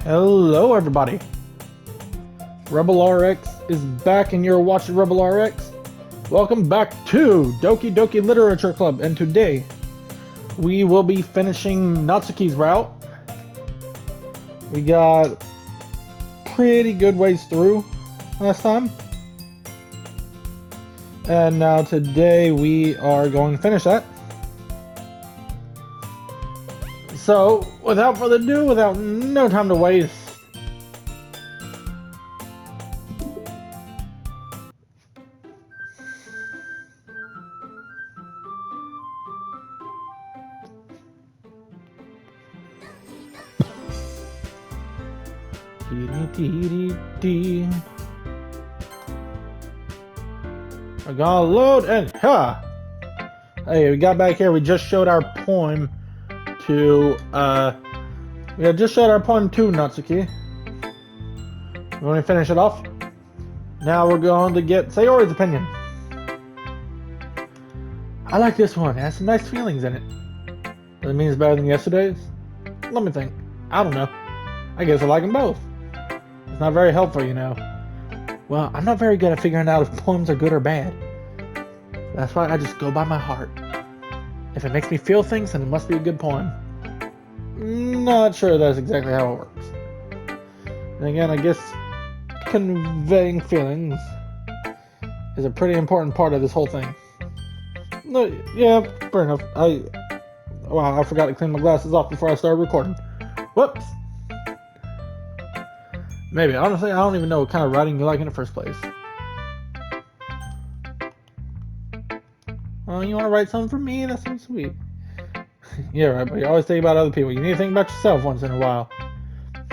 Hello everybody! Rebel RX is back and you're watching Rebel RX. Welcome back to Doki Doki Literature Club, and today we will be finishing Natsuki's route. We got pretty good ways through last time. And now today we are going to finish that. So, without further ado, without no time to waste, we're gonna load and hey, we got back here. We just showed our poem to Natsuki. We're going to finish it off. Now we're going to get Sayori's opinion. I like this one. It has some nice feelings in it. Does it mean it's better than yesterday's? Let me think. I don't know. I guess I like them both. It's not very helpful, you know. Well, I'm not very good at figuring out if poems are good or bad. That's why I just go by my heart. If it makes me feel things, then it must be a good poem. Not sure that's exactly how it works. And again, I guess conveying feelings is a pretty important part of this whole thing. No, yeah, fair enough. Wow, I forgot to clean my glasses off before I started recording. Whoops. Maybe. Honestly, I don't even know what kind of writing you like in the first place. Oh, you want to write something for me? That's so sweet. Yeah, right, but you always think about other people. You need to think about yourself once in a while.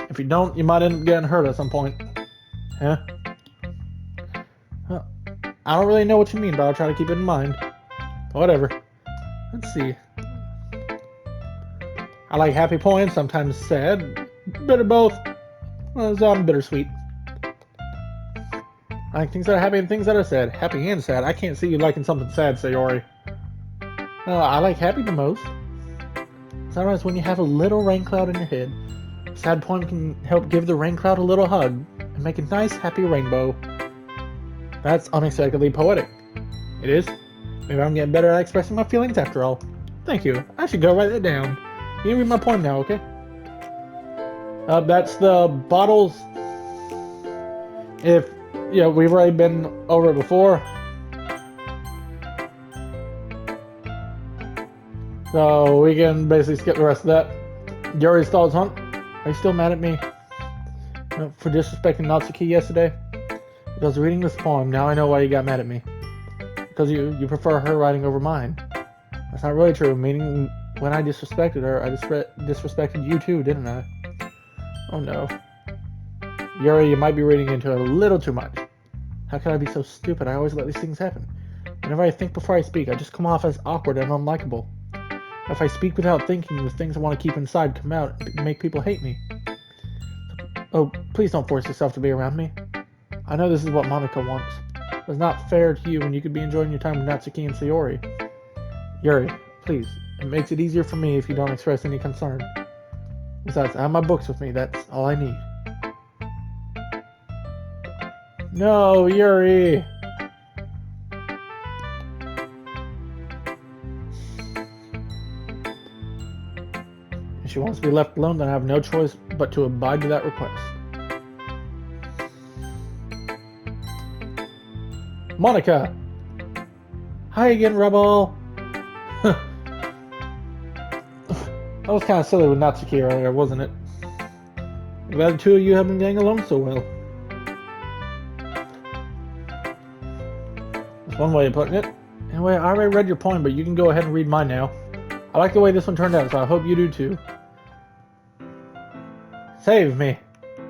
If you don't, you might end up getting hurt at some point. Huh? Well, I don't really know what you mean, but I'll try to keep it in mind. Whatever. Let's see. I like happy poems, sometimes sad. Bit of both. Well, so I'm bittersweet. I like things that are happy and things that are sad. Happy and sad. I can't see you liking something sad, Sayori. I like happy the most. Sometimes when you have a little rain cloud in your head, a sad poem can help give the rain cloud a little hug and make a nice, happy rainbow. That's unexpectedly poetic. It is. Maybe I'm getting better at expressing my feelings after all. Thank you. I should go write that down. You can read my poem now, okay? That's the bottles. If, we've already been over it before. So we can basically skip the rest of that. Yuri's thoughts on. Are you still mad at me for disrespecting Natsuki yesterday? Because reading this poem, now I know why you got mad at me. Because you prefer her writing over mine. That's not really true, meaning when I disrespected her, I disrespected you too, didn't I? Oh no. Yuri, you might be reading into it a little too much. How could I be so stupid? I always let these things happen. Whenever I think before I speak, I just come off as awkward and unlikable. If I speak without thinking, the things I want to keep inside come out and make people hate me. Oh, please don't force yourself to be around me. I know this is what Monica wants. It's not fair to you when you could be enjoying your time with Natsuki and Sayori. Yuri, please. It makes it easier for me if you don't express any concern. Besides, I have my books with me. That's all I need. No, Yuri! If she wants to be left alone, then I have no choice but to abide to that request. Monica! Hi again, Rebel! That was kind of silly with Natsuki earlier, wasn't it? I'm glad the two of you have been getting along so well. That's one way of putting it. Anyway, I already read your poem, but you can go ahead and read mine now. I like the way this one turned out, so I hope you do too. Save me.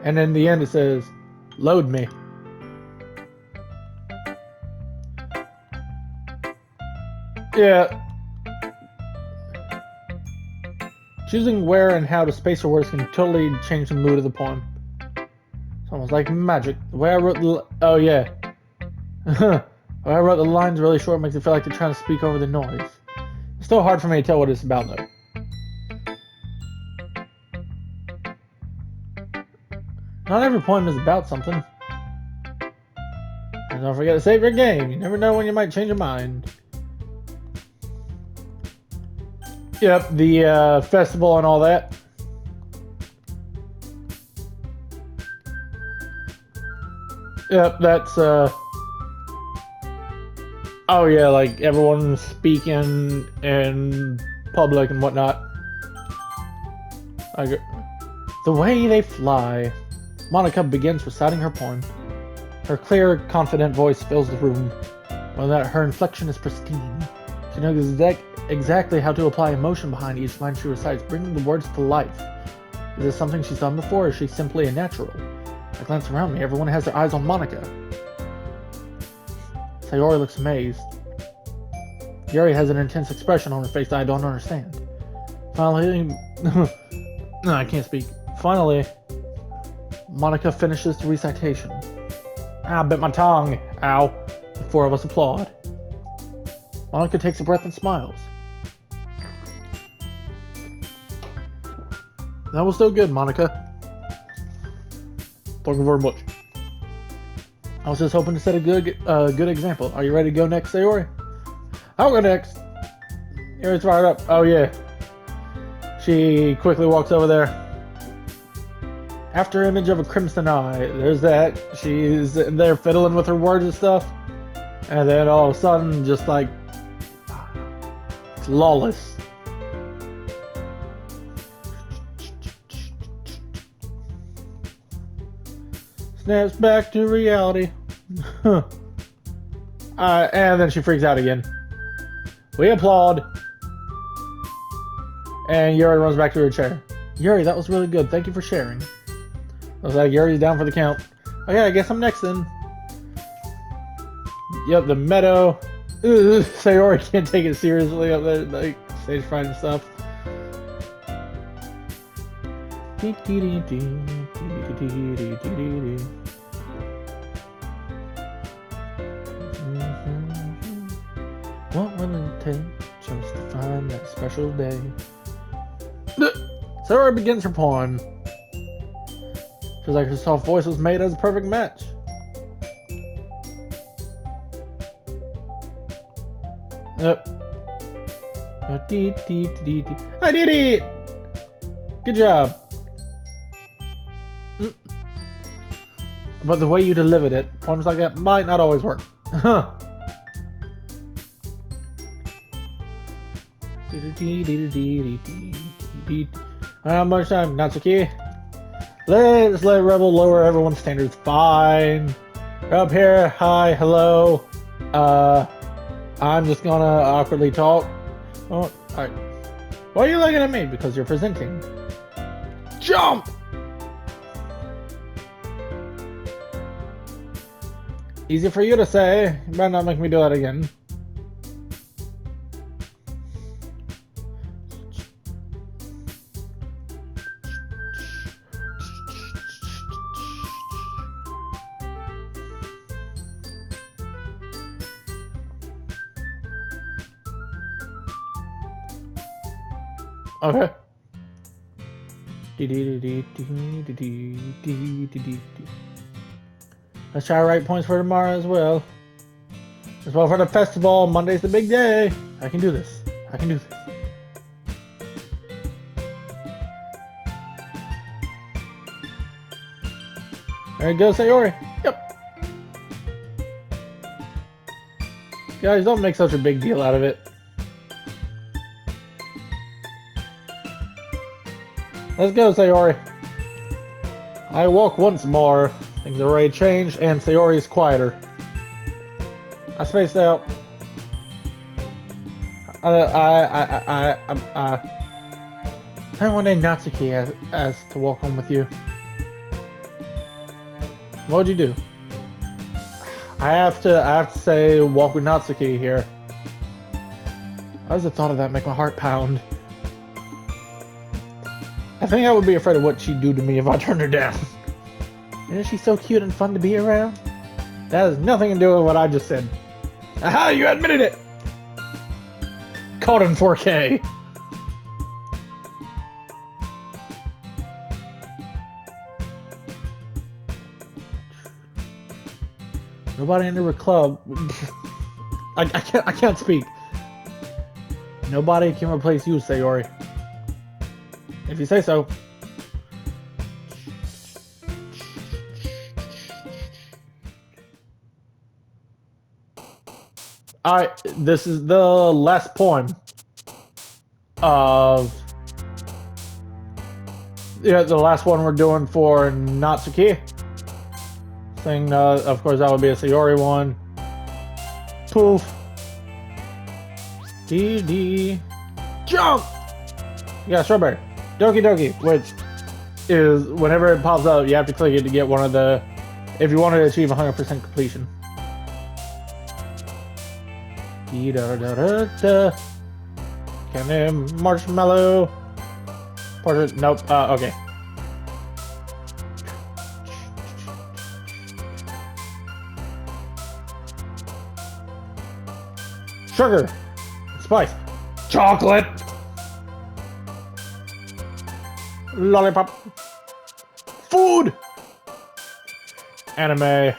And in the end it says, load me. Yeah. Choosing where and how to space your words can totally change the mood of the poem. It's almost like magic. The way I wrote the... Oh, yeah. The way I wrote the lines really short makes it feel like they're trying to speak over the noise. It's still hard for me to tell what it's about, though. Not every poem is about something. And don't forget to save your game. You never know when you might change your mind. Yep, the festival and all that. Yep, that's oh yeah, like everyone's speaking in public and whatnot. The way they fly. Monica begins reciting her poem. Her clear, confident voice fills the room. While that her inflection is pristine. She knows exactly how to apply emotion behind each line she recites, bringing the words to life. Is this something she's done before, or is she simply a natural? I glance around me. Everyone has their eyes on Monica. Sayori looks amazed. Yuri has an intense expression on her face that I don't understand. Finally... no, I can't speak. Finally, Monica finishes the recitation. I bit my tongue. Ow. The four of us applaud. Monica takes a breath and smiles. That was so good, Monica. Thank you very much. I was just hoping to set a good example. Are you ready to go next, Sayori? I'll go next. Yuri's fired up. Oh yeah. She quickly walks over there. After image of a crimson eye, there's that. She's in there fiddling with her words and stuff. And then all of a sudden, just like, it's lawless. Snaps back to reality. And then she freaks out again. We applaud. And Yuri runs back to her chair. Yuri, that was really good. Thank you for sharing. I was like, Yuri's down for the count. Okay, I guess I'm next then. Yep, the meadow. Ugh, Sayori can't take it seriously up there, like stage fright and stuff. What will it take just to find that special day? Sayori begins her poem. Feels like her soft voice was made as a perfect match. Yep. I did it! Good job. But the way you delivered it, poems like that might not always work. Huh. How much time, Natsuki? Let's let Rebel lower everyone's standards. Fine. Up here, hi, hello. I'm just gonna awkwardly talk. Oh, alright. Why are you looking at me? Because you're presenting. Jump! Easy for you to say. You better not make me do that again. Okay. Let's try to write points for tomorrow as well. As well for the festival. Monday's the big day. I can do this. I can do this. There you go, Sayori. Yep. Guys, don't make such a big deal out of it. Let's go, Sayori. I walk once more. Things are already changed, and Sayori is quieter. I spaced out. I one day Natsuki asked to walk home with you. What would you do? I have to say walk with Natsuki here. How does the thought of that make my heart pound? I think I would be afraid of what she'd do to me if I turned her down. Isn't she so cute and fun to be around? That has nothing to do with what I just said. Aha, you admitted it! Caught in 4K. Nobody in the club. I can't speak. Nobody can replace you, Sayori. If you say so. Alright, this is the last poem of the last one we're doing for Natsuki. Thing, of course, that would be a Sayori one. Poof. D jump. You got strawberry. Doki Doki, which is whenever it pops up, you have to click it to get one of the. If you want to achieve 100% completion. Candy marshmallow. Portrait. Nope. Okay. Sugar. Spice. Chocolate. Lollipop. Food. Anime.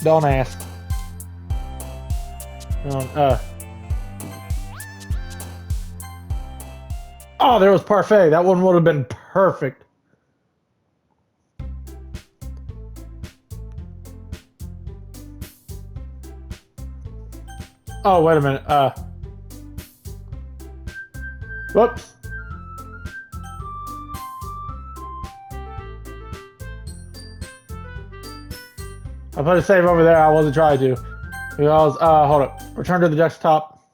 Don't ask. Oh, there was parfait. That one would have been perfect. Oh, wait a minute. Whoops. I put a save over there. I wasn't trying to. Because, hold up. Return to the desktop.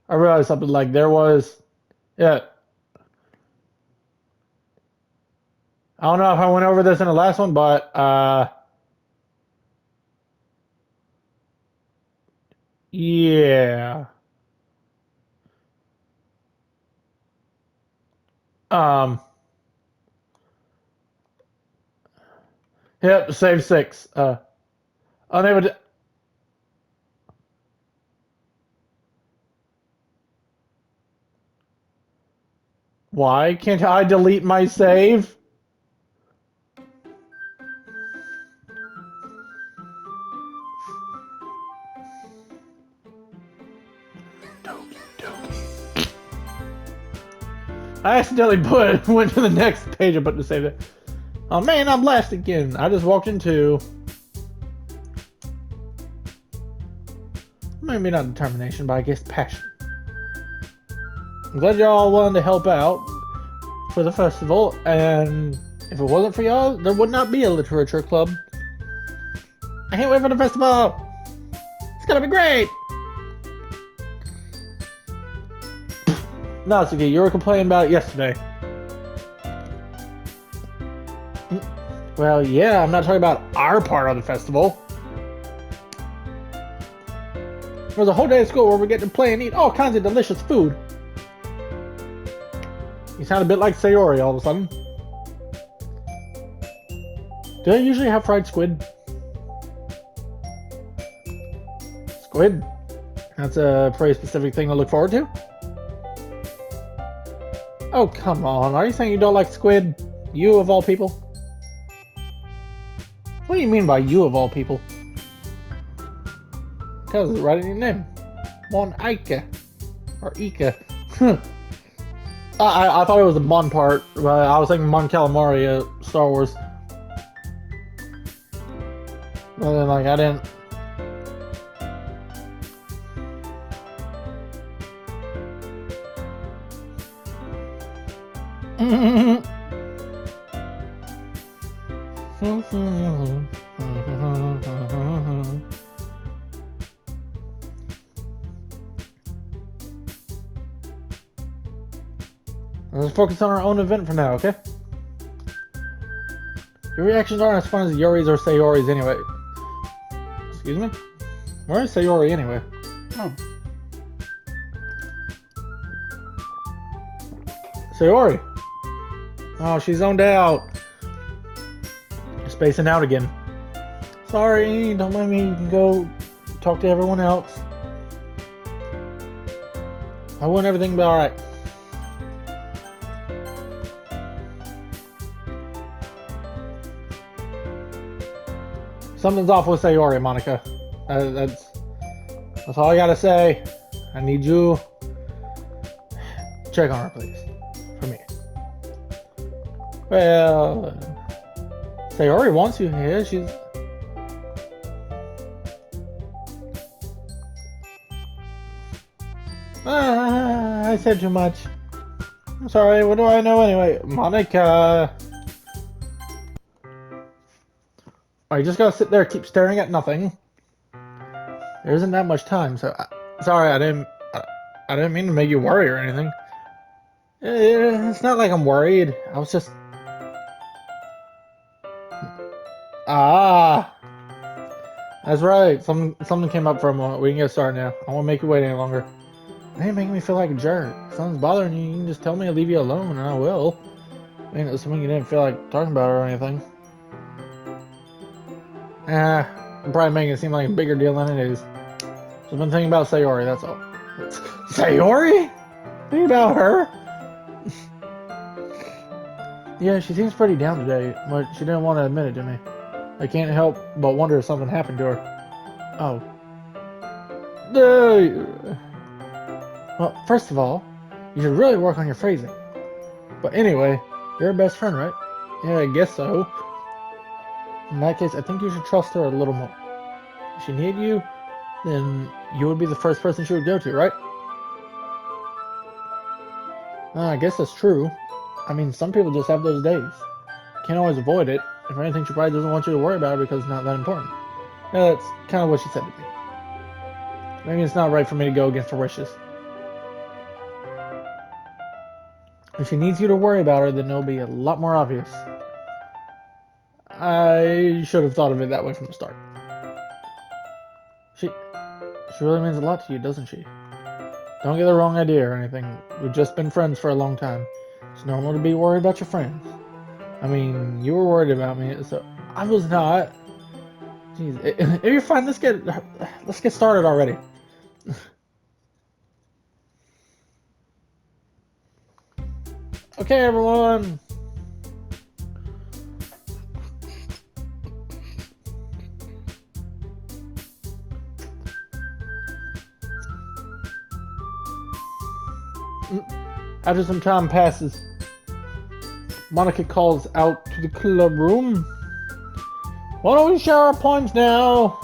I realized something like there was. Yeah. I don't know if I went over this in the last one, but, yeah. Yep, save 6. Unable to. Why can't I delete my save? I accidentally went to the next page and put the save it. Oh man, I'm last again. I just walked into. Maybe not determination, but I guess passion. I'm glad y'all wanted to help out for the festival, and if it wasn't for y'all, there would not be a literature club. I can't wait for the festival! It's gonna be great! Natsuki, you were complaining about it yesterday. Well, yeah, I'm not talking about our part of the festival. There's a whole day of school where we get to play and eat all kinds of delicious food. You sound a bit like Sayori all of a sudden. Do they usually have fried squid? Squid? That's a pretty specific thing to look forward to. Oh, come on. Are you saying you don't like squid? You of all people? What do you mean by you of all people? Because it's right in your name. Mon Ike. Or Ika. I thought it was the Mon part, but I was thinking Mon Calamari, Star Wars. But then, like, I didn't. Let's focus on our own event for now, okay? Your reactions aren't as fun as Yuri's or Sayori's anyway. Excuse me? Where is Sayori anyway? Oh. Sayori! Oh, she's zoned out. You're spacing out again. Sorry, don't let me go talk to everyone else. I want everything to be alright. Something's off with Sayori, Monica. That's all I gotta say. I need you. Check on her, please. For me. Well, Sayori wants you here. She's... I said too much. I'm sorry, what do I know anyway? Monica... Are you just gonna sit there and keep staring at nothing? There isn't that much time, so... sorry, I didn't mean to make you worry or anything. It's not like I'm worried. I was just... Ah! That's right. Something came up for a moment. We can get started now. I won't make you wait any longer. It ain't making me feel like a jerk. If something's bothering you, you can just tell me I'll leave you alone, and I will. I mean, it was something you didn't feel like talking about or anything. I'm probably making it seem like a bigger deal than it is. So I've been thinking about Sayori, that's all. Sayori? Think about her? Yeah, she seems pretty down today, but she didn't want to admit it to me. I can't help but wonder if something happened to her. Oh. Well, first of all, you should really work on your phrasing. But anyway, you're her best friend, right? Yeah, I guess so. In that case, I think you should trust her a little more. If she needed you, then you would be the first person she would go to, right? I guess that's true. I mean, some people just have those days. Can't always avoid it. If anything, she probably doesn't want you to worry about it because it's not that important. Yeah, that's kind of what she said to me. Maybe it's not right for me to go against her wishes. If she needs you to worry about her, then it'll be a lot more obvious. I should have thought of it that way from the start. She really means a lot to you, doesn't she? Don't get the wrong idea or anything. We've just been friends for a long time. It's normal to be worried about your friends. I mean, you were worried about me, so I was not. Jeez, if you're fine, let's get started already. Okay, everyone. After some time passes, Monica calls out to the club room. Why don't we share our poems now?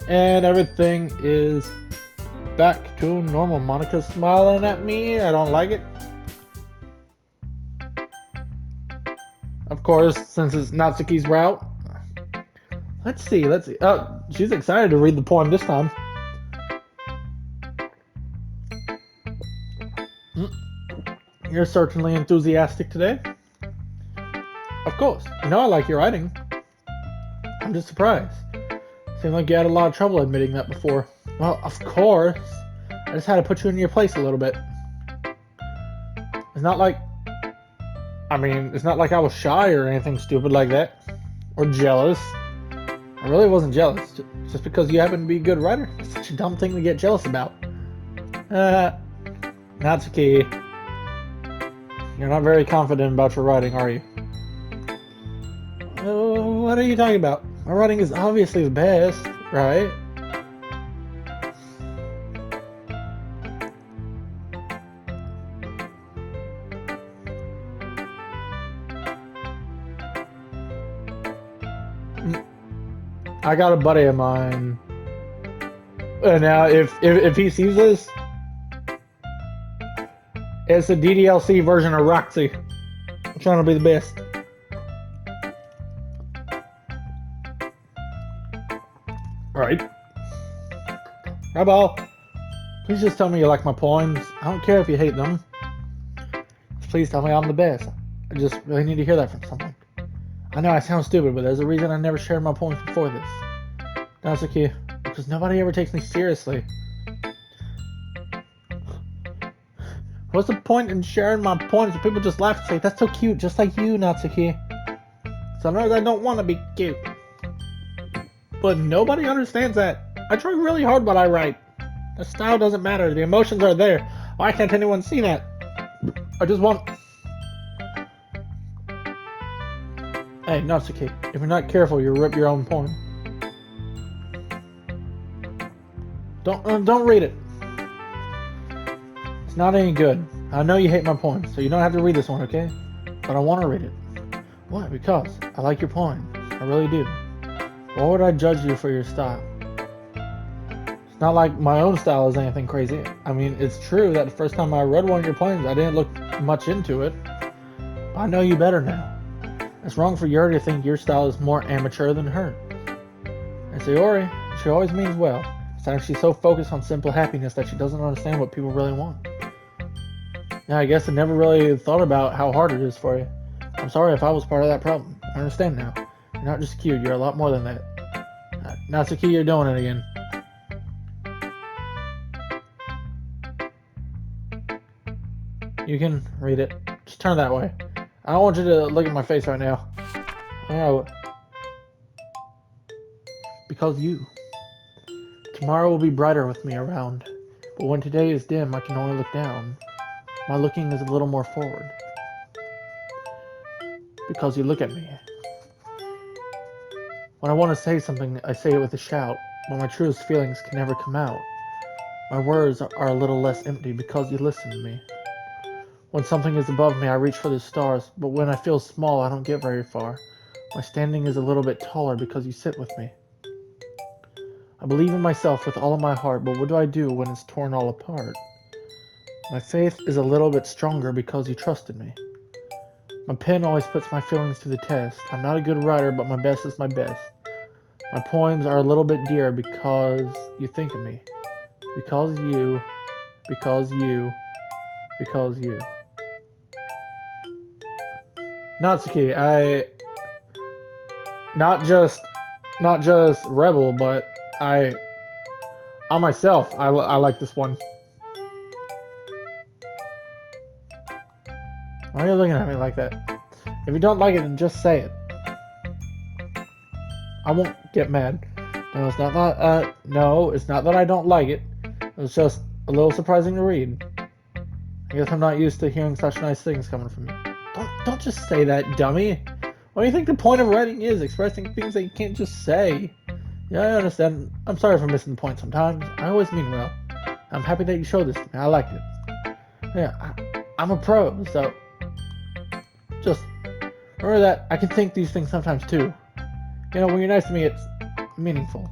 And everything is back to normal. Monica's smiling at me. I don't like it. Of course, since it's Natsuki's route. Let's see. Oh, she's excited to read the poem this time. You're certainly enthusiastic today. Of course. You know I like your writing. I'm just surprised. Seemed like you had a lot of trouble admitting that before. Well, of course. I just had to put you in your place a little bit. It's not like I was shy or anything stupid like that. Or jealous. I really wasn't jealous. Just because you happen to be a good writer. It's such a dumb thing to get jealous about. Natsuki. You're not very confident about your writing, are you? What are you talking about? My writing is obviously the best, right? I got a buddy of mine. And now, if he sees this, it's a DDLC version of Roxy. I'm trying to be the best. Alright. Eyeball. Please just tell me you like my poems. I don't care if you hate them. Just please tell me I'm the best. I just really need to hear that from someone. I know I sound stupid, but there's a reason I never shared my poems before this. Natsuki, because nobody ever takes me seriously. What's the point in sharing my poems if people just laugh and say, that's so cute, just like you, Natsuki? Sometimes I don't want to be cute. But nobody understands that. I try really hard what I write. The style doesn't matter, the emotions are there. Why can't anyone see that? I just want... Hey, Natsuki, if you're not careful, you'll rip your own poem. Don't read it. It's not any good. I know you hate my poems, so you don't have to read this one, okay? But I want to read it. Why? Because I like your poems. I really do. Why would I judge you for your style? It's not like my own style is anything crazy. I mean, it's true that the first time I read one of your poems, I didn't look much into it. But I know you better now. It's wrong for Yuri to think your style is more amateur than hers. And Sayori, she always means well. Sometimes she's so focused on simple happiness that she doesn't understand what people really want. Yeah, I guess I never really thought about how hard it is for you. I'm sorry if I was part of that problem. I understand now. You're not just cute, you're a lot more than that. Natsuki, you're doing it again. You can read it. Just turn that way. I don't want you to look at my face right now. Oh. Because you. Tomorrow will be brighter with me around. But when today is dim, I can only look down. My looking is a little more forward. Because you look at me. When I want to say something, I say it with a shout, but my truest feelings can never come out. My words are a little less empty because you listen to me. When something is above me, I reach for the stars, but when I feel small, I don't get very far. My standing is a little bit taller because you sit with me. I believe in myself with all of my heart, but what do I do when it's torn all apart? My faith is a little bit stronger because you trusted me. My pen always puts my feelings to the test. I'm not a good writer, but my best is my best. My poems are a little bit dear because you think of me. Because you. Natsuki, I not just rebel, but I myself I like this one. Why are you looking at me like that? If you don't like it, then just say it. I won't get mad. No, it's not that. No, it's not that I don't like it. It's just a little surprising to read. I guess I'm not used to hearing such nice things coming from you. Don't just say that, dummy. What do you think the point of writing is? Expressing things that you can't just say. Yeah, I understand. I'm sorry for missing the point sometimes. I always mean well. I'm happy that you showed this to me. I liked it. Yeah, I'm a pro, so just remember that I can think these things sometimes too. You know, when you're nice to me, it's meaningful.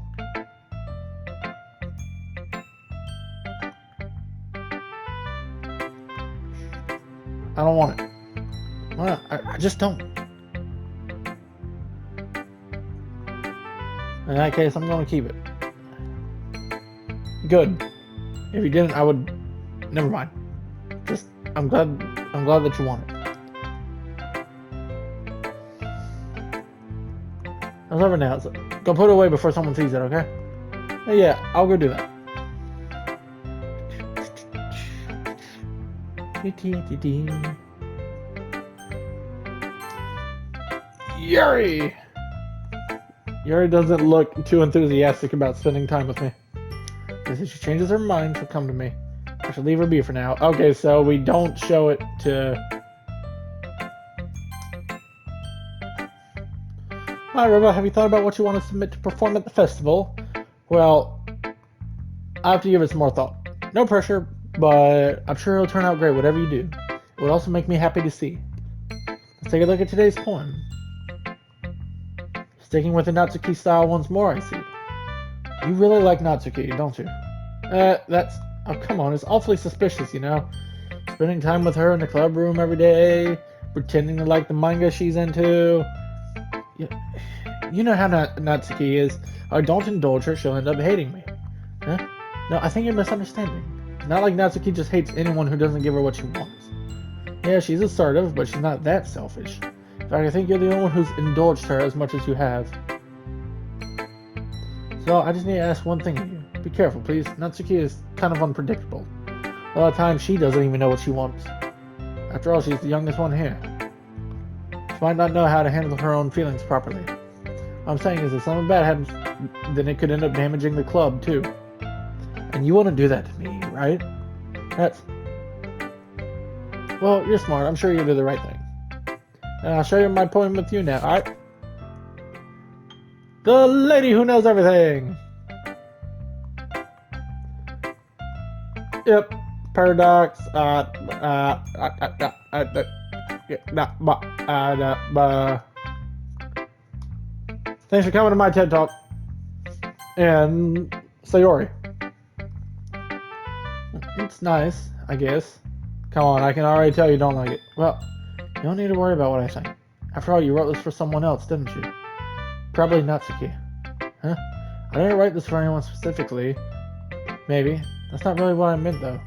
I don't want it. Well, I just don't. In that case, I'm going to keep it. Good. If you didn't, I would. Never mind. Just, I'm glad that you want it. That's over now. So go put it away before someone sees it, okay? Yeah, I'll go do that. Yuri! Yuri doesn't look too enthusiastic about spending time with me. Because if she changes her mind, she'll come to me. I should leave her be for now. Okay, so we don't show it to... Hi, Riva. Have you thought about what you want to submit to perform at the festival? Well, I have to give it some more thought. No pressure, but I'm sure it'll turn out great, whatever you do. It would also make me happy to see. Let's take a look at today's poem. Sticking with the Natsuki style once more, I see. You really like Natsuki, don't you? That's... Oh, come on, it's awfully suspicious, you know? Spending time with her in the club room every day, pretending to like the manga she's into. You know how Natsuki is. I don't indulge her, she'll end up hating me. Huh? No, I think you're misunderstanding. Not like Natsuki just hates anyone who doesn't give her what she wants. Yeah, she's assertive, but she's not that selfish. In fact, I think you're the only one who's indulged her as much as you have. So, I just need to ask one thing of you. Be careful, please. Natsuki is kind of unpredictable. A lot of times, she doesn't even know what she wants. After all, she's the youngest one here. She might not know how to handle her own feelings properly. What I'm saying is, if something bad happens, then it could end up damaging the club, too. And you want to do that to me, right? That's... Well, you're smart. I'm sure you'll do the right thing. And I'll show you my poem with you now, alright? The lady who knows everything! Yep. Paradox. Thanks for coming to my TED Talk. And Sayori. It's nice, I guess. Come on, I can already tell you don't like it. Well, you don't need to worry about what I think. After all, you wrote this for someone else, didn't you? Probably Natsuki. Huh? I didn't write this for anyone specifically. Maybe. That's not really what I meant, though.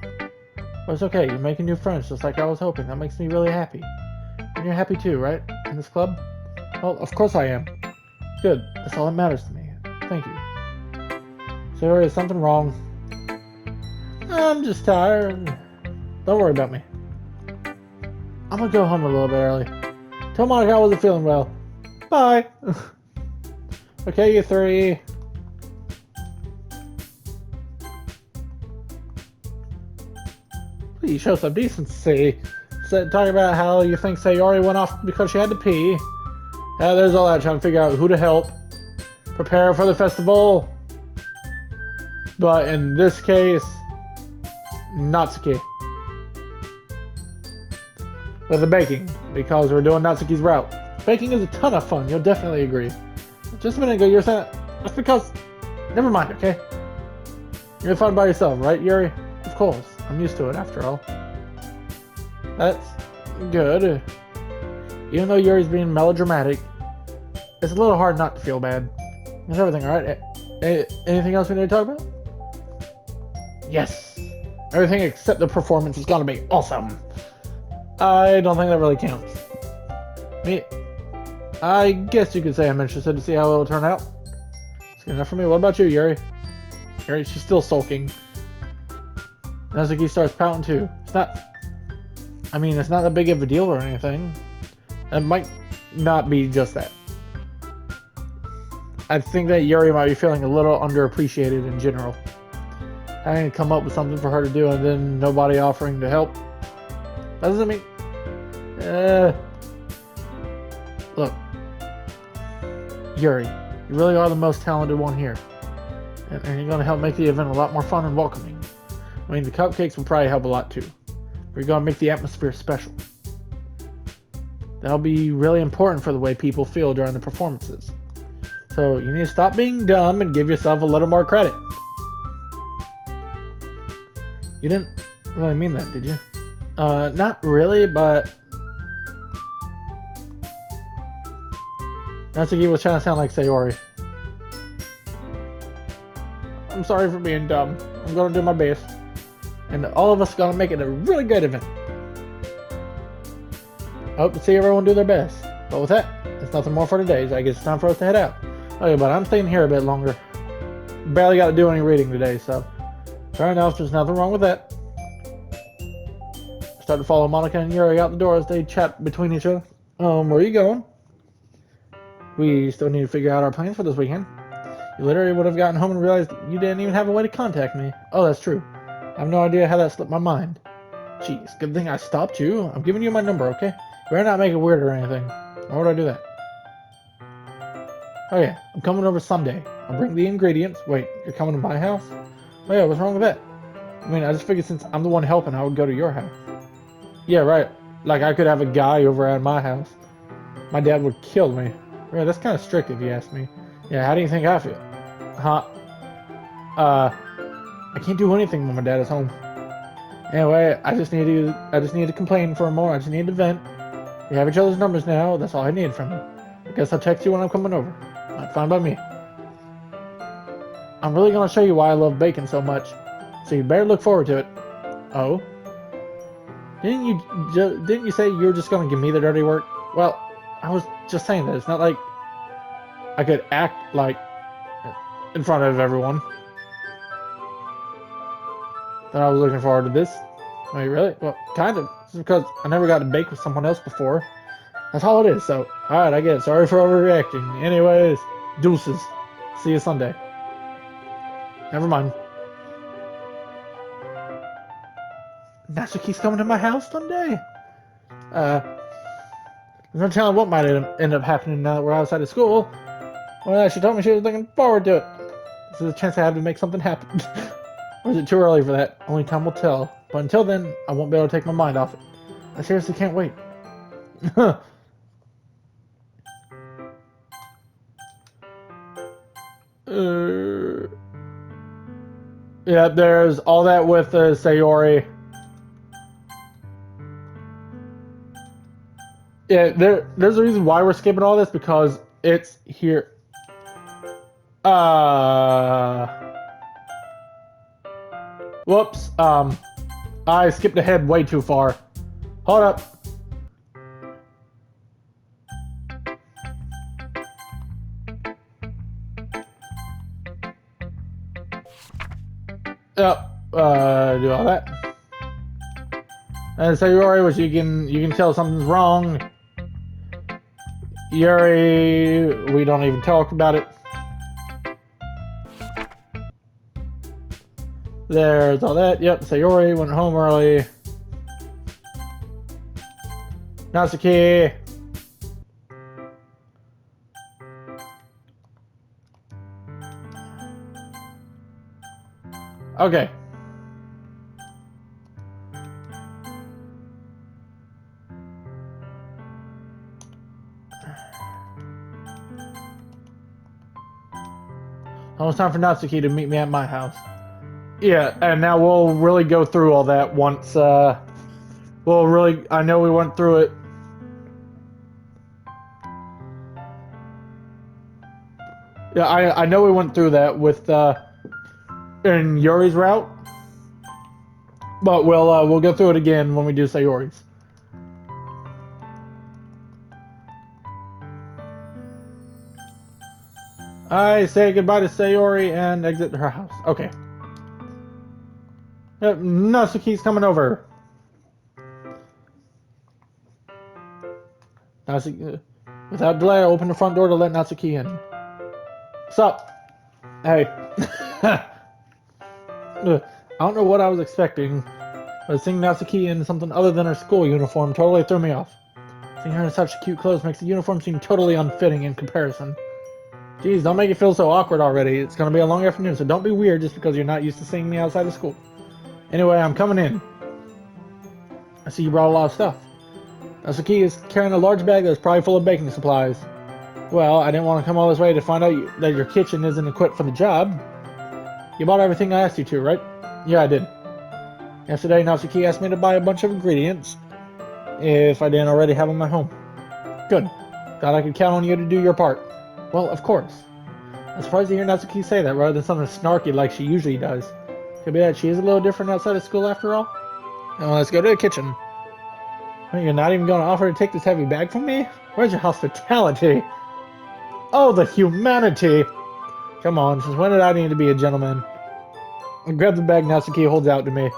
But it's okay, you're making new friends just like I was hoping. That makes me really happy. And you're happy too, right? In this club? Well, of course I am. Good. That's all that matters to me. Thank you. Sayori, is something wrong? I'm just tired. Don't worry about me. I'm gonna go home a little bit early. Tell Monica I wasn't feeling well. Bye. Okay, you three. Please show some decency. Talking about how you think Sayori went off because she had to pee. Yeah, there's all that trying to figure out who to help. Prepare for the festival. But in this case, Natsuki. With the baking, because we're doing Natsuki's route. Baking is a ton of fun, you'll definitely agree. Just a minute ago, you were saying that's because... Never mind, okay? You're fun by yourself, right, Yuri? Of course, I'm used to it after all. That's good. Even though Yuri's being melodramatic, it's a little hard not to feel bad. Is everything alright? Anything else we need to talk about? Yes! Everything except the performance is gonna be awesome! I don't think that really counts. I guess you could say I'm interested to see how it'll turn out. It's good enough for me. What about you, Yuri? Yuri, she's still sulking. Natsuki starts pouting too. It's not that big of a deal or anything. It might not be just that. I think that Yuri might be feeling a little underappreciated in general. Having to come up with something for her to do and then nobody offering to help. That doesn't mean... Look. Yuri, you really are the most talented one here. And you're going to help make the event a lot more fun and welcoming. I mean, the cupcakes will probably help a lot too. We're going to make the atmosphere special. That'll be really important for the way people feel during the performances. So you need to stop being dumb and give yourself a little more credit. You didn't really mean that, did you? Not really, but... Natsuki was trying to sound like Sayori. I'm sorry for being dumb. I'm gonna do my best. And all of us are gonna make it a really good event. I hope to see everyone do their best. But with that, there's nothing more for today, so I guess it's time for us to head out. Okay, but I'm staying here a bit longer. Barely got to do any reading today, so... Fair enough, there's nothing wrong with that. Start to follow Monica and Yuri out the door as they chat between each other. Where are you going? We still need to figure out our plans for this weekend. You literally would have gotten home and realized you didn't even have a way to contact me. Oh, that's true. I have no idea how that slipped my mind. Jeez, good thing I stopped you. I'm giving you my number, okay? You better not make it weird or anything. Why would I do that? Oh yeah, I'm coming over Sunday. I'll bring the ingredients. Wait, you're coming to my house? Oh yeah, what's wrong with that? I mean, I just figured since I'm the one helping, I would go to your house. Yeah, right. Like I could have a guy over at my house. My dad would kill me. Yeah, that's kind of strict if you ask me. Yeah, how do you think I feel? Huh? I can't do anything when my dad is home. Anyway, I just need to complain for a moment. I just need to vent. We have each other's numbers now. That's all I need from you. I guess I'll text you when I'm coming over. Fine by me. I'm really gonna show you why I love bacon so much. So you better look forward to it. Oh? Didn't you say you were just gonna give me the dirty work? Well, I was just saying that. It's not like I could act like in front of everyone that I was looking forward to this. Wait, really? Well, kind of. It's because I never got to bake with someone else before. That's all it is, so... Alright, I get it. Sorry for overreacting. Anyways, deuces. See you Sunday. Never mind. Natsuki's coming to my house Sunday? There's no telling what might end up happening now that we're outside of school. Well, she told me she was looking forward to it. This is a chance I have to make something happen. Or is it too early for that? Only time will tell. But until then, I won't be able to take my mind off it. I seriously can't wait. Yeah, there's all that with Sayori. Yeah, there's a reason why we're skipping all this because it's here. Whoops. I skipped ahead way too far. Hold up. Yep. Do all that. And Sayori, which you can tell something's wrong. Yuri, we don't even talk about it. There's all that. Yep, Sayori went home early. Natsuki. Okay. Almost time for Natsuki to meet me at my house. Yeah, and now we'll really go through all that once, I know we went through it. Yeah, I know we went through that with, in Yuri's route. But we'll go through it again when we do Sayori's. I say goodbye to Sayori and exit her house. Okay. Yep, Natsuki's coming over. Natsuki, without delay, I open the front door to let Natsuki in. What's up? Hey. I don't know what I was expecting, but seeing Natsuki in something other than her school uniform totally threw me off. Seeing her in such cute clothes makes the uniform seem totally unfitting in comparison. Geez, don't make it feel so awkward already. It's gonna be a long afternoon, so don't be weird just because you're not used to seeing me outside of school. Anyway, I'm coming in. I see you brought a lot of stuff. Natsuki is carrying a large bag that's probably full of baking supplies. Well, I didn't want to come all this way to find out that your kitchen isn't equipped for the job. You bought everything I asked you to, right? Yeah, I did. Yesterday, Natsuki asked me to buy a bunch of ingredients if I didn't already have them at home. Good. Thought I could count on you to do your part. Well, of course. I'm surprised to hear Natsuki say that rather than something snarky like she usually does. Could be that she is a little different outside of school after all. Now let's go to the kitchen. You're not even going to offer to take this heavy bag from me? Where's your hospitality? Oh, the humanity! Come on, since when did I need to be a gentleman? I grab the bag Natsuki holds out to me.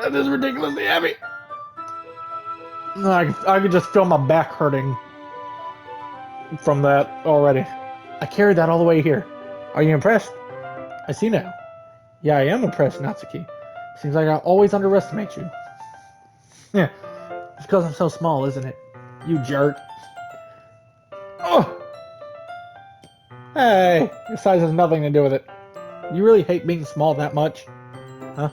This is ridiculously heavy. I could just feel my back hurting from that already. I carried that all the way here. Are you impressed? I see now. Yeah, I am impressed, Natsuki. Seems like I always underestimate you. Yeah, it's because I'm so small, isn't it? You jerk. Oh! Hey, your size has nothing to do with it. You really hate being small that much? Huh?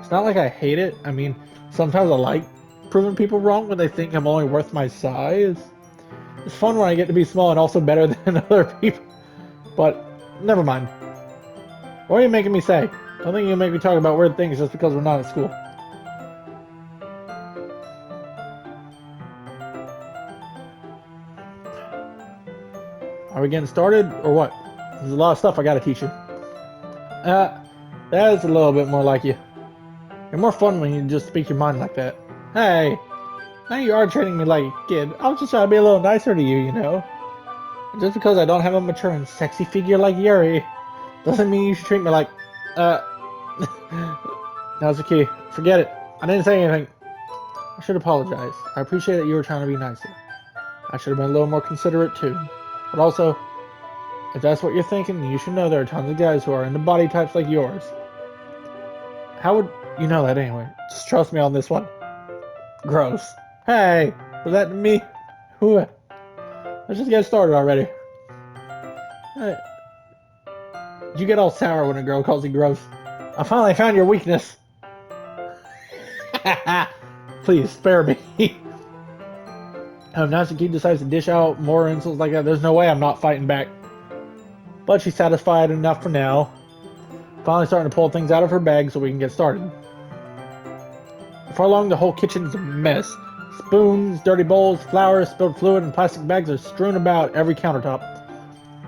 It's not like I hate it. I mean, sometimes I like proving people wrong when they think I'm only worth my size. It's fun when I get to be small and also better than other people. But, never mind. What are you making me say? Don't think you can make me talk about weird things just because we're not at school. Are we getting started, or what? There's a lot of stuff I gotta teach you. That's a little bit more like you. You're more fun when you just speak your mind like that. Hey, now you are treating me like a kid. I was just trying to be a little nicer to you, you know? Just because I don't have a mature and sexy figure like Yuri, doesn't mean you should treat me like, Natsuki, forget it. I didn't say anything. I should apologize. I appreciate that you were trying to be nicer. I should have been a little more considerate too. But also, if that's what you're thinking, you should know there are tons of guys who are into body types like yours. How would you know that anyway? Just trust me on this one. Gross. Hey, was that me? Who? Let's just get started already. Hey. You get all sour when a girl calls you gross. I finally found your weakness. Please, spare me. Natsuki decides to dish out more insults like that. There's no way I'm not fighting back. But she's satisfied enough for now. Finally starting to pull things out of her bag so we can get started. Before long, the whole kitchen is a mess. Spoons, dirty bowls, flour, spilled fluid, and plastic bags are strewn about every countertop.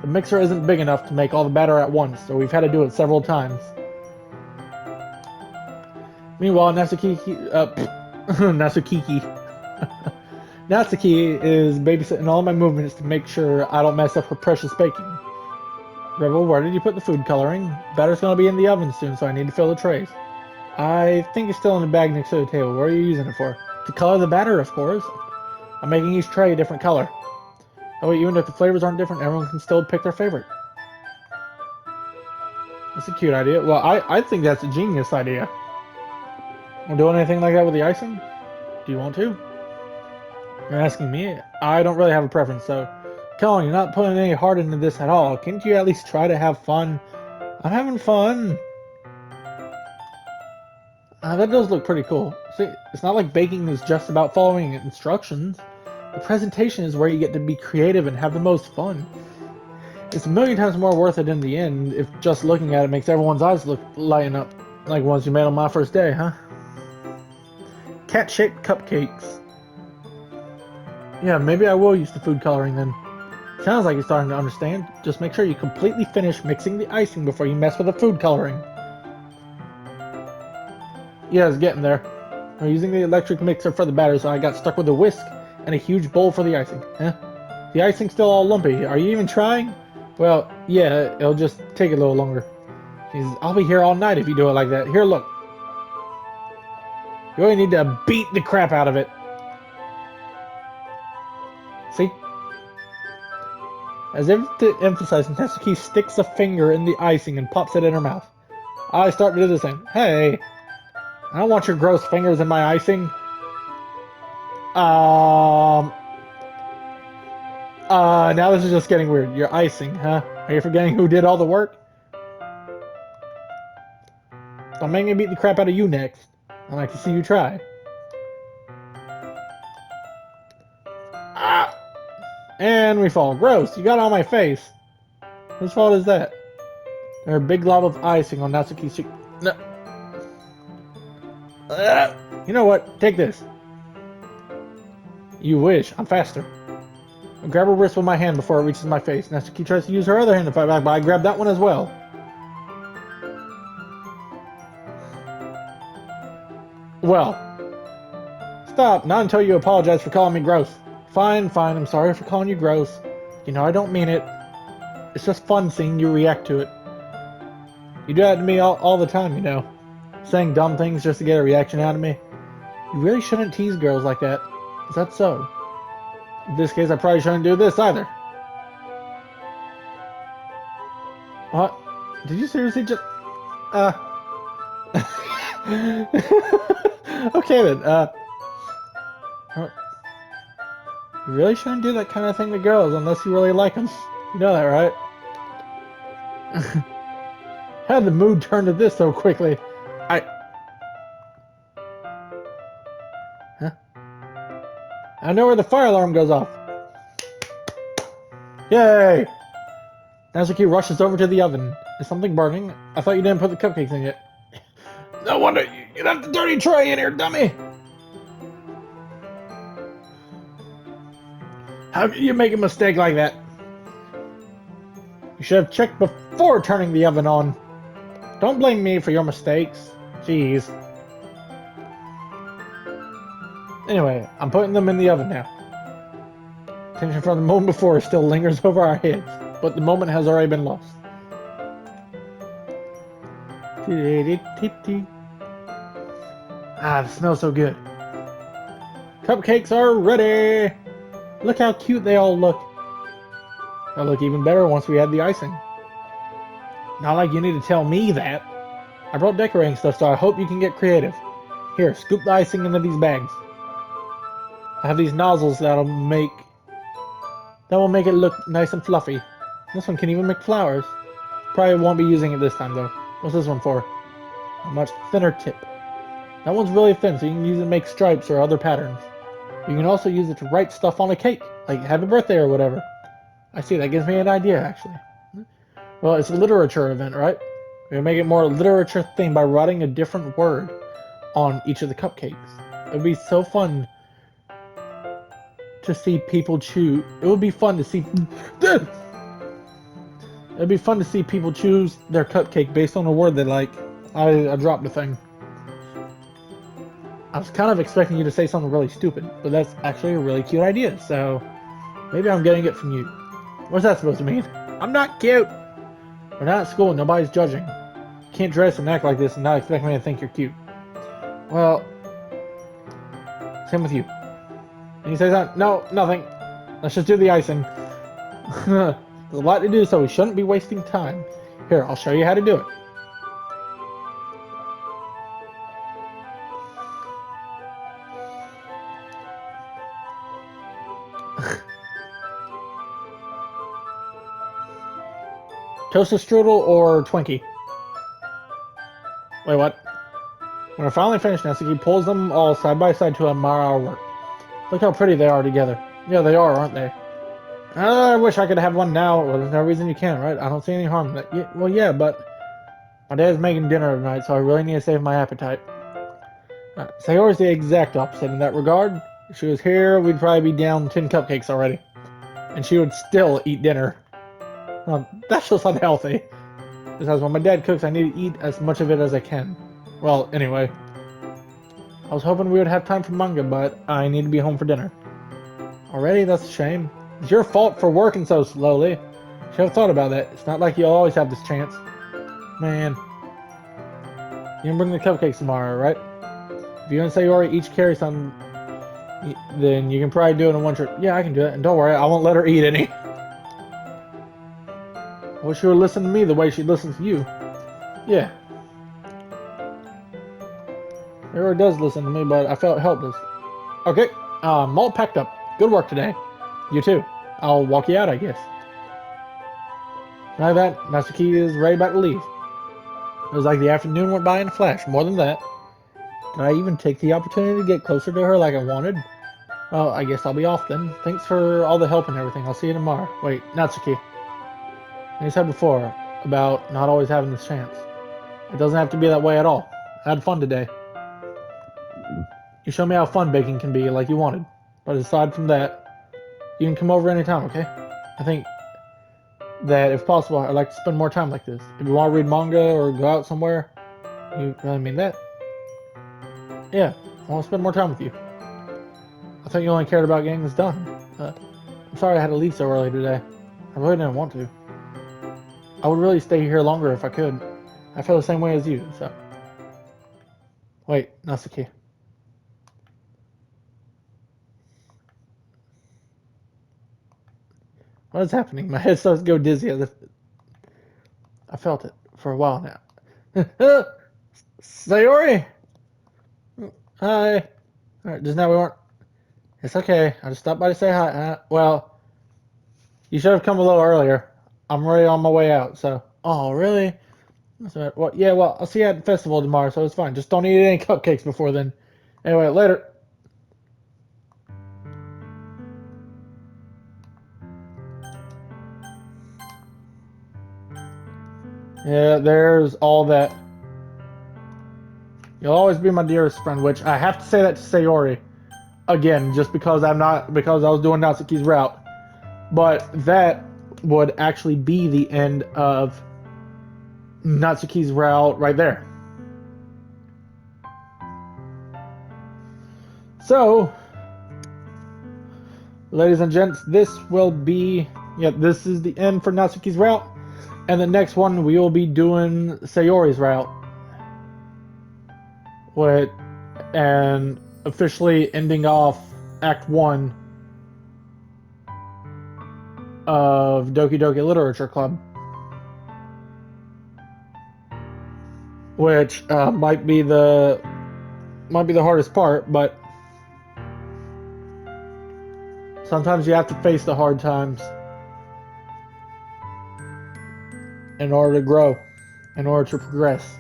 The mixer isn't big enough to make all the batter at once, so we've had to do it several times. Meanwhile, Natsuki is babysitting all my movements to make sure I don't mess up her precious baking. Rebel, where did you put the food coloring? Batter's gonna be in the oven soon, so I need to fill the trays. I think it's still in the bag next to the table. What are you using it for? To color the batter, of course. I'm making each tray a different color. That way, even if the flavors aren't different, everyone can still pick their favorite. That's a cute idea. Well, I think that's a genius idea. Want to do anything like that with the icing? Do you want to? You're asking me? I don't really have a preference, so... Colin, you're not putting any heart into this at all. Can't you at least try to have fun? I'm having fun. That does look pretty cool. See, it's not like baking is just about following instructions. The presentation is where you get to be creative and have the most fun. It's a million times more worth it in the end if just looking at it makes everyone's eyes lighten up. Like ones you made on my first day, huh? Cat-shaped cupcakes. Yeah, maybe I will use the food coloring then. Sounds like you're starting to understand. Just make sure you completely finish mixing the icing before you mess with the food coloring. Yeah, it's getting there. I'm using the electric mixer for the batter, so I got stuck with a whisk and a huge bowl for the icing. Huh? The icing's still all lumpy. Are you even trying? Well, yeah, it'll just take a little longer. I'll be here all night if you do it like that. Here, look. You only need to beat the crap out of it. See? As if to emphasize, Natsuki sticks a finger in the icing and pops it in her mouth. I start to do the same. Hey, I don't want your gross fingers in my icing. Now this is just getting weird. Your icing, huh? Are you forgetting who did all the work? I'm making me beat the crap out of you next. I'd like to see you try. Ah! And we fall. Gross, you got it on my face. Whose fault is that? There's a big glob of icing on Natsuki's cheek. No. You know what? Take this. You wish. I'm faster. I grab her wrist with my hand before it reaches my face. Natsuki tries to use her other hand to fight back, but I grab that one as well. Well. Stop. Not until you apologize for calling me gross. Fine, fine. I'm sorry for calling you gross. You know I don't mean it. It's just fun seeing you react to it. You do that to me all the time, you know. Saying dumb things just to get a reaction out of me. You really shouldn't tease girls like that. Is that so? In this case, I probably shouldn't do this either. What? Did you seriously just... Okay then, you really shouldn't do that kind of thing to girls unless you really like them. You know that, right? How did the mood turn to this so quickly? Huh? I know where the fire alarm goes off. Yay! Natsuki rushes over to the oven. Is something burning? I thought you didn't put the cupcakes in yet. No wonder you left the dirty tray in here, dummy! How could you make a mistake like that? You should have checked before turning the oven on. Don't blame me for your mistakes. Jeez. Anyway, I'm putting them in the oven now. Tension from the moment before still lingers over our heads, but the moment has already been lost. Ah, it smells so good. Cupcakes are ready! Look how cute they all look. They'll look even better once we add the icing. Not like you need to tell me that. I brought decorating stuff, so I hope you can get creative. Here, scoop the icing into these bags. I have these nozzles that will make it look nice and fluffy. This one can even make flowers. Probably won't be using it this time though. What's this one for? A much thinner tip. That one's really thin, so you can use it to make stripes or other patterns. You can also use it to write stuff on a cake, like happy birthday or whatever. I see, that gives me an idea actually. Well, it's a literature event, right? We're gonna make it more literature themed by writing a different word on each of the cupcakes. It would be so fun to see people choose. It would be fun to see. It'd be fun to see people choose their cupcake based on a word they like. I dropped the thing. I was kind of expecting you to say something really stupid, but that's actually a really cute idea, so maybe I'm getting it from you. What's that supposed to mean? I'm not cute! We're not at school, nobody's judging. You can't dress and act like this and not expect me to think you're cute. Well, same with you. And you say something? No, nothing. Let's just do the icing. There's a lot to do, so we shouldn't be wasting time. Here, I'll show you how to do it. Toaster strudel or Twinkie? Wait, what? When I finally finish, Natsuki pulls them all side by side to admire our work. Look how pretty they are together. Yeah, they are, aren't they? I wish I could have one now. Well, there's no reason you can't, right? I don't see any harm in that. Yeah, well, yeah, but my dad's making dinner tonight, so I really need to save my appetite. Sayori's the exact opposite in that regard. If she was here, we'd probably be down 10 cupcakes already. And she would still eat dinner. That's just unhealthy. Besides, when my dad cooks, I need to eat as much of it as I can. Well, anyway. I was hoping we would have time for manga, but I need to be home for dinner. Already? That's a shame. It's your fault for working so slowly. Should have thought about that. It's not like you'll always have this chance. Man. You can bring the cupcakes tomorrow, right? If you and Sayori each carry some, then you can probably do it in one trip. Yeah, I can do it. And don't worry, I won't let her eat any. I wish she would listen to me the way she listens to you. Yeah. Sayori does listen to me, but I felt helpless. Okay, I'm all packed up. Good work today. You too. I'll walk you out, I guess. Like that, Natsuki is ready back to leave. It was like the afternoon went by in a flash. More than that, did I even take the opportunity to get closer to her like I wanted? Well, I guess I'll be off then. Thanks for all the help and everything. I'll see you tomorrow. Wait, Natsuki. Like I said before, about not always having this chance. It doesn't have to be that way at all. I had fun today. You showed me how fun baking can be like you wanted. But aside from that, you can come over anytime, okay? I think that if possible, I'd like to spend more time like this. If you want to read manga or go out somewhere, you really mean that? Yeah, I want to spend more time with you. I thought you only cared about getting this done. I'm sorry I had to leave so early today. I really didn't want to. I would really stay here longer if I could. I feel the same way as you, so. Wait, Natsuki. What is happening? My head starts to go dizzy as if I felt it for a while now. Sayori! Hi. Alright, just now we weren't. It's okay. I just stopped by to say hi. Well, you should have come a little earlier. I'm already on my way out, so. Oh, really? Well, yeah, well, I'll see you at the festival tomorrow, so it's fine. Just don't eat any cupcakes before then. Anyway, later. Yeah, there's all that. You'll always be my dearest friend, which I have to say that to Sayori. Again, just because because I was doing Natsuki's route. But that would actually be the end of Natsuki's route right there. So, ladies and gents, this will be, this is the end for Natsuki's route. And the next one, we will be doing Sayori's route. And officially ending off Act 1 of Doki Doki Literature Club. Which might be the hardest part, but sometimes you have to face the hard times. in order to grow, in order to progress.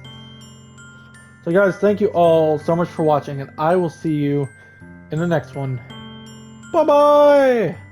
So guys, thank you all so much for watching, and I will see you in the next one. Bye bye!